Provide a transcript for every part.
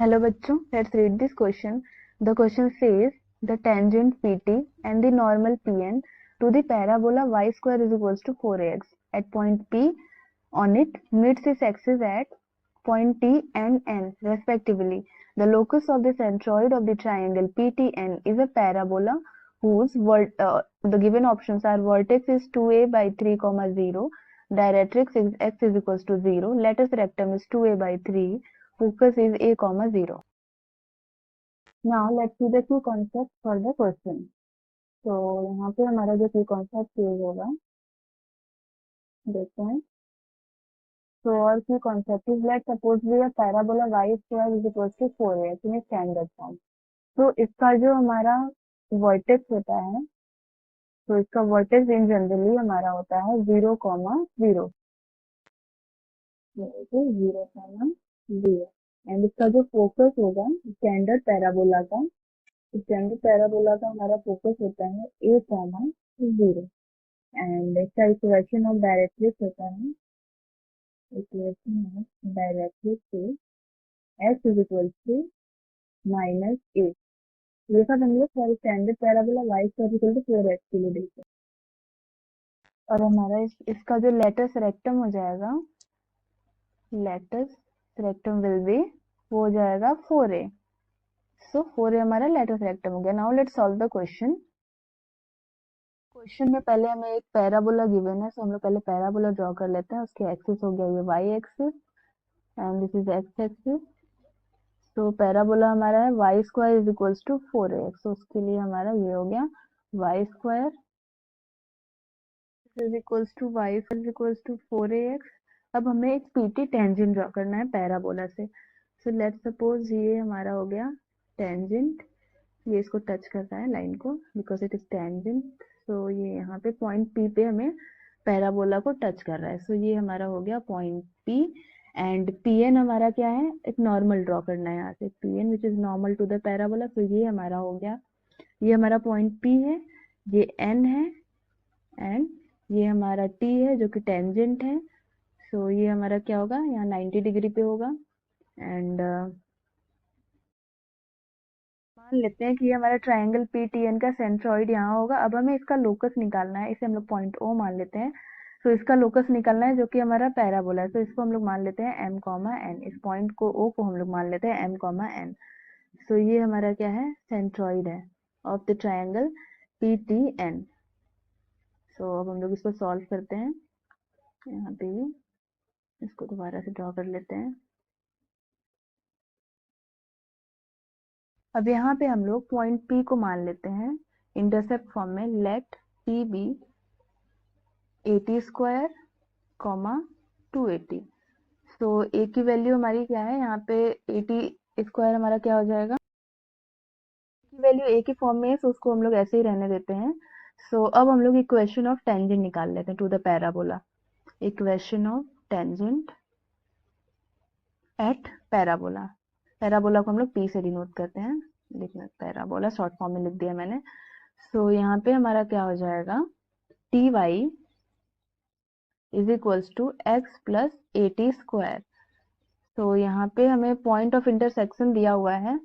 Hello bachcho, let's read this question. The question says the tangent PT and the normal PN to the parabola y square is equals to 4ax at point P on it meets its axis at point T and N respectively. The locus of the centroid of the triangle PTN is a parabola whose the given options are vertex is 2a by 3, 0, directrix is x is equals to 0, latus rectum is 2a by 3, focus is a, 0. Now let's see the key concept for the question. तो यहाँ पे हमारा जो की concept use होगा देखते हैं. So our key concept is let suppose we a parabola y square is equals to 4ax in a standard form. तो इसका जो हमारा वर्टेक्स होता है, तो इसका वर्टेक्स इन जनरली हमारा होता है 0, 0, 0, एंड इसका जो फोकस होगा स्टैंडर्ड पैराबोला का, हमारा फोकस होता है a, 0, एंड इसका इक्वेशन ऑफ डायरेक्ट्रिक्स होता है x is equals to -a. ये सब हम लोग सारे standard parabola y is equal to 4x के लिए देखते हैं. और हमारा इसका जो लेटस रेक्टम हो जाएगा, लेटस रेक्टम विल बी वो हो जाएगा 4a. सो 4a हमारा लेटस रेक्टम हो गया. Now let's solve the question. Question में पहले हमें एक पैराबोला गिवन है, सो हम लोग पहले पैराबोला ड्रॉ कर लेते हैं. उसके एक्सिस हो गया ये y axis and this is x axis. तो पैराबोला हमारा है y square is equals to 4ax. तो उसके लिए हमारा ये हो गया y square is equals to y is equals to 4ax. अब हमें एक पीटी टेंजेंट ड्रॉ करना है पैराबोला से. सो लेट्स सपोज ये हमारा हो गया टेंजेंट, ये इसको टच कर रहा है लाइन को बिकॉज इट इज टेंजेंट. सो ये यहाँ पे पॉइंट P पे हमें पैराबोला को टच कर रहा है. सो ये हमारा हो गया पॉइंट P एंड Pn हमारा क्या है, एक नॉर्मल ड्रॉ करना है यहाँ से, Pn which is normal to the parabola. तो ये हमारा हो गया, ये हमारा पॉइंट P है, ये N है एंड ये हमारा T है जो कि टेंजेंट है. सो ये हमारा क्या होगा, यहाँ 90 डिग्री पे होगा. एंड मान लेते हैं कि ये हमारा ट्राइंगल PTN का सेंट्रॉइड यहाँ होगा. अब हमें इसका लोकस निकालना है, इसे हम लोग पॉइंट O मान लेते हैं. तो इसका लोकस निकालना है जो कि हमारा पैराबोला है. तो इसको हम लोग मान लेते हैं m, n. इस पॉइंट को O को हम लोग मान लेते हैं m, n. सो ये हमारा क्या है, सेंट्रॉइड है ऑफ द ट्राइंगल PTN. सो अब हम लोग इसको सॉल्व करते हैं. यहाँ पे इसको दोबारा से ड्रॉ कर लेते हैं. अब यहाँ पे हम लोग पॉइंट P को मान लेते हैं इंटरसेप्ट फॉर्म में. Let P be 80 square, 280. So A की वैल्यू हमारी क्या है, यहाँ पे 80 स्क्वायर हमारा क्या हो जाएगा, की वैल्यू A की फॉर्म में है, सो उसको हम लोग ऐसे ही रहने देते हैं. सो अब हम लोग इक्वेशन ऑफ टेंजेंट निकाल लेते हैं to the parabola. Equation of tangent at parabola. Parabola को हम लोग P से डिनोट करते हैं. लिखना पैराबोला शॉर्ट फॉर्म में लिख दिया मैंने. सो यहाँ पे हमारा क्या हो जाएगा, T Y is equals to X plus 80 square. तो यहाँ पे हमें पॉइंट ऑफ इंटरसेक्शन दिया हुआ है.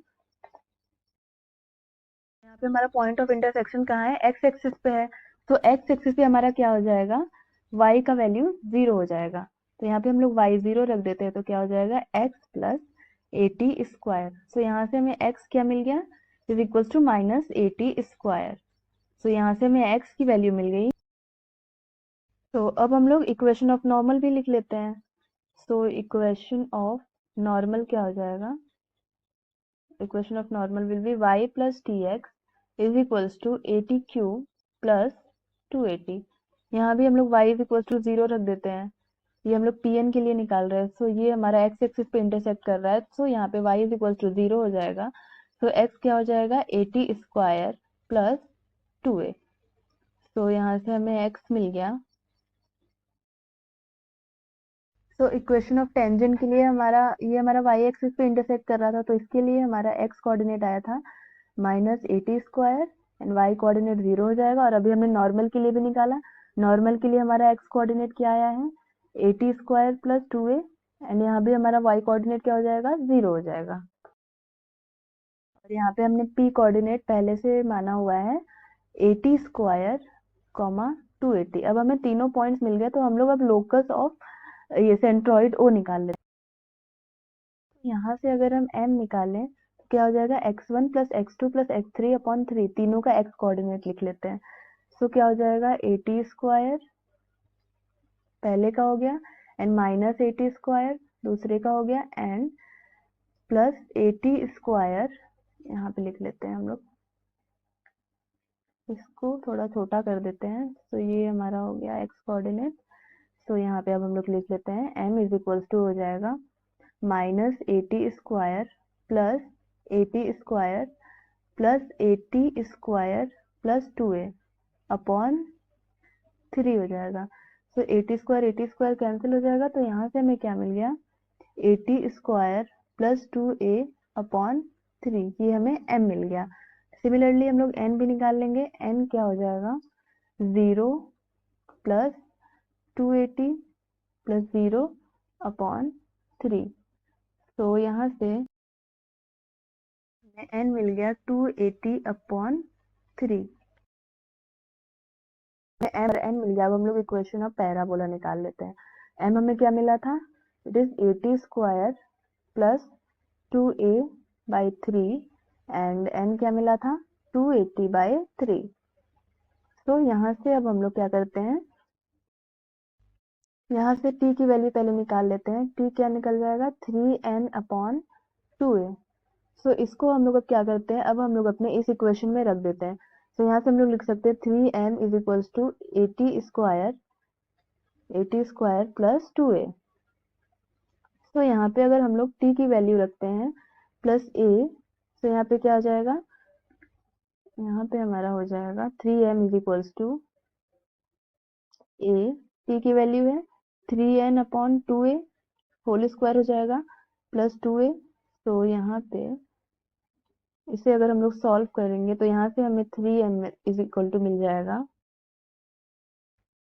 यहाँ पे हमारा पॉइंट ऑफ इंटरसेक्शन कहाँ है, एक्स एक्सिस पे है. तो एक्स एक्सिस पे हमारा क्या हो जाएगा, y का वैल्यू 0 हो जाएगा. तो यहाँ पे हम लोग y 0 रख देते हैं. तो क्या हो जाएगा, x प्लस 80 स्क्वायर. सो यहाँ से हमें x क्या मिल गया, इज इक्वल्स टू -80 स्क्वायर. सो यहाँ से हमें x की वैल्यू मिल गई. तो अब हम लोग इक्वेशन ऑफ नॉर्मल भी लिख लेते हैं. सो इक्वेशन ऑफ नॉर्मल क्या हो जाएगा, equation of normal will be y plus tx is equals to 80 cube plus 280. यहाँ भी हम लोग y इज इक्वल्स टू 0 रख देते हैं. ये हम लोग Pn के लिए निकाल रहे हैं. सो ये हमारा x एक्सिस पे इंटरसेक्ट कर रहा है. सो यहाँ पे y इज इक्वल्स टू 0 हो जाएगा. सो x क्या हो जाएगा, 80 स्क्वायर प्लस 2a. सो यहाँ से हमें x मिल गया. तो इक्वेशन ऑफ टेंजेंट के लिए हमारा ये हमारा y एक्सिस पे इंटरसेक्ट कर रहा था. तो इसके लिए हमारा x कोऑर्डिनेट आया था -80 स्क्वायर एंड y कोऑर्डिनेट 0 हो जाएगा. और अभी हमने नॉर्मल के लिए भी निकाला. नॉर्मल के लिए हमारा x कोऑर्डिनेट क्या आया है, 80 स्क्वायर प्लस 2a एंड यहाँ भी हमारा y कोऑर्डिनेट क्या हो जाएगा, 0 हो जाएगा. और यहाँ पे हमने p कोऑर्डिनेट पहले से माना हुआ है 80 स्क्वायर कॉमा 280। अब हमें तीनों पॉइंट्स मिल गए, तो हम लोग अब लोकस ऑफ ये सेंट्रॉइड ओ निकाल लेते हैं। यहाँ से अगर हम m निकालें तो क्या हो जाएगा, x1 plus x2 plus x3 upon 3, तीनों का x कोऑर्डिनेट लिख लेते हैं। सो क्या हो जाएगा, 80 स्क्वायर पहले का हो गया एंड माइनस 80 स्क्वायर दूसरे का हो गया एंड प्लस 80 स्क्वायर, यहाँ पे लिख लेते हैं हम लोग, इसको थोड़ा छोटा कर देते हैं। तो ये हमारा हो गया x कोऑर्डिनेट। तो यहाँ पे अब हम लोग लिख लेते हैं m इज इक्वल्स टू हो जाएगा minus 80 square plus 80 square plus 80 square plus 2a upon 3 हो जाएगा। तो 80 स्क्वायर कैंसिल हो जाएगा, तो यहाँ से हमें क्या मिल गया, 80 स्क्वायर प्लस 2a अपॉन 3, ये हमें m मिल गया। सिमिलरली हम लोग n भी निकाल लेंगे, n क्या हो जाएगा, 0 प्लस 280 प्लस 0 अपॉन 3। तो यहाँ से n मिल गया 280 अपॉन 3, n मिल गया। अब हम लोग इक्वेशन ऑफ पैराबोला निकाल लेते हैं। m हमें क्या मिला था, it is 80 square plus 2a by 3 and n क्या मिला था, 280 बाई 3। तो यहाँ से अब हम लोग क्या करते हैं, यहाँ से t की वैल्यू पहले निकाल लेते हैं। t क्या निकल जाएगा, 3n अपॉन 2a। सो इसको हम लोग अब क्या करते हैं, अब हम लोग अपने इस इक्वेशन में रख देते हैं। तो यहाँ से हम लोग लिख सकते हैं 3n is equals to 80 square plus 2a। तो यहाँ पे अगर हम लोग t की वैल्यू रखते हैं प्लस a, तो यहाँ पे क्या हो जाएगा, यहाँ पे हमारा हो जाएगा 3m is equals to a, t की वैल्यू है 3n upon 2a whole square हो जाएगा प्लस 2a। तो यहाँ पे इसे अगर हम लोग सॉल्व करेंगे तो यहाँ से हमें 3n इज इक्वल टू मिल जाएगा।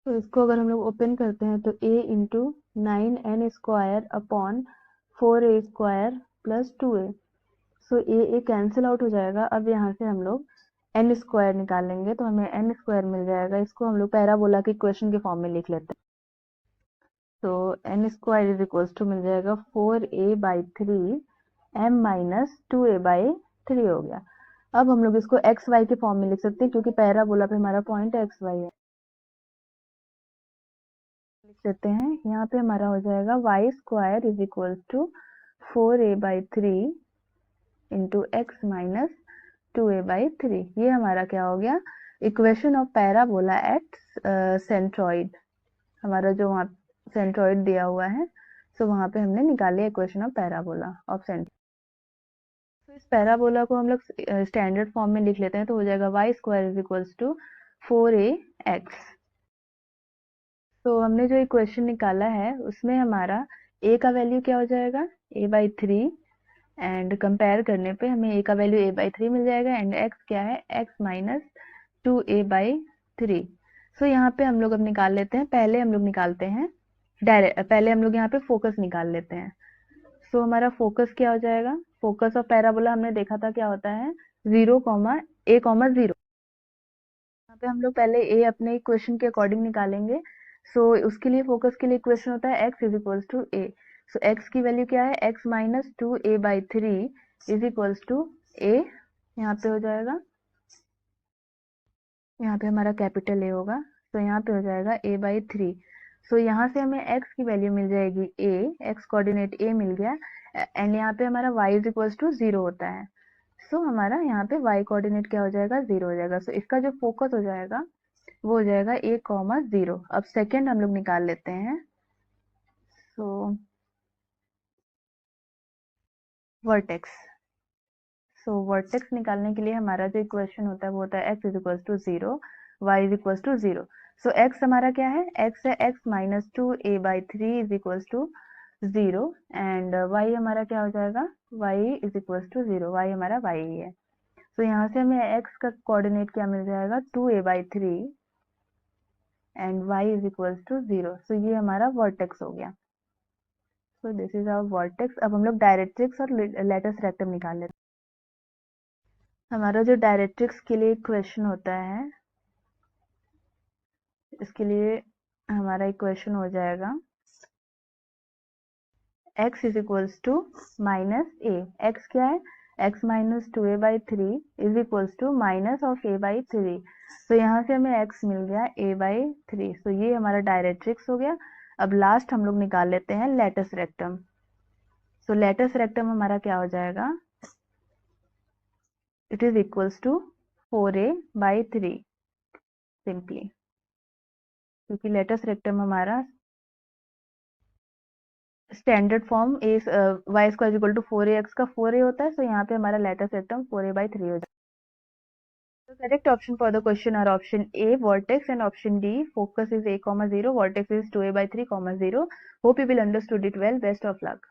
तो इसको अगर हम लोग ओपन करते हैं तो a into 9n square upon 4a square plus 2a। So A cancel out हो जाएगा। अब यहाँ से हम लोग n स्क्वायर निकालेंगे तो हमें n स्क्वायर मिल जाएगा। इसको हम लोग पैराबोला के इक्वेशन के फॉर्म में लिख लेते हैं। तो n square is equals to मिल जाएगा 4a by 3 m minus 2a by 3 हो गया। अब हम लोग इसको एक्स वाई के फॉर्म में लिख सकते हैं, क्योंकि पैराबोला पे हमारा पॉइंट एक्स वाई है। लिख लेते हैं, यहाँ पे हमारा हो जाएगा Y square is equal to 4a by 3 into X minus 2a by 3। ये हमारा क्या हो गया, equation of parabola at centroid. हमारा जो वहाँ सेंट्रॉइड दिया हुआ है, सो वहाँ पे हमने निकाली equation of parabola of centroid. तो इस पैराबोला को हम लोग स्टैंडर्ड फॉर्म में लिख लेते हैं, तो हो जाएगा Y square is equals to 4ax। तो हमने जो इक्वेशन निकाला है उसमें हमारा a का वैल्यू क्या हो जाएगा, a बाई 3 एंड कंपेयर करने पे हमें a का वैल्यू a बाई 3 मिल जाएगा एंड x क्या है, x माइनस 2a बाई 3। सो यहाँ पे हम लोग अब निकाल लेते हैं। पहले हम लोग निकालते हैं डायरेक्ट, पहले हम लोग यहाँ पे फोकस निकाल लेते हैं। सो हमारा फोकस क्या हो जाएगा, फोकस ऑफ पैराबोला हमने देखा था क्या होता है, 0 कॉमा a कॉमा 0। यहाँ पे हम लोग पहले a अपने इक्वेशन के अकॉर्डिंग निकालेंगे। सो उसके लिए फोकस के लिए इक्वेशन होता है x is equals to a। So x की वैल्यू क्या है, x minus 2a by 3 is equals to a। यहाँ पे हो जाएगा, यहाँ पे हमारा कैपिटल a होगा, तो यहाँ पे हो जाएगा a बाई 3। सो यहाँ से हमें x की वैल्यू मिल जाएगी a, x कोऑर्डिनेट a मिल गया एंड यहाँ पे हमारा y इज इक्वल्स टू 0 होता है। सो हमारा यहाँ पे y कोऑर्डिनेट क्या हो जाएगा, 0 हो जाएगा। सो इसका जो फोकस हो जाएगा वो हो जाएगा a कॉमा 0। अब सेकेंड हम लोग निकाल लेते हैं। सो वर्टेक्स, सो वर्टेक्स निकालने के लिए हमारा जो इक्वेशन होता है वो होता है x is equals to 0, y is equals to 0। So x हमारा क्या है, x है x minus 2a by 3 is equals to 0 and y हमारा क्या हो जाएगा, y is equals to 0, y हमारा y ही है। तो यहाँ से हमें x का कोऑर्डिनेट क्या मिल जाएगा, 2a by 3 and y is equals to 0। So ये हमारा वर्टेक्स हो गया। So this is our vertex. अब हम लोग डायरेक्ट्रिक्स और लेटस रेक्टम निकाल लेते हैं। हमारा जो डायरेक्ट्रिक्स के लिए क्वेश्चन होता है, इसके लिए हमारा इक्वेशन हो जाएगा x is equals to minus A. x क्या है? x minus 2a/3 is equals to minus of a/3। तो यहाँ से हमें x मिल गया a/3। तो ये हमारा डायरेक्ट्रिक्स हो गया। अब लास्ट हम लोग निकाल लेते हैं latus rectum. So latus rectum हमारा क्या हो जाएगा? It is equals to 4a/3 simply, क्योंकि लेटस रेक्टम हमारा standard form a y square equal to 4ax का 4a होता है। सो यहाँ पे हमारा लेटस रेक्टम 4a/3 हो जाता है। The correct option for the question are option A vertex and option D focus is a, 0, vertex is 2a/3, 0. Hope you will understood it well. Best of luck.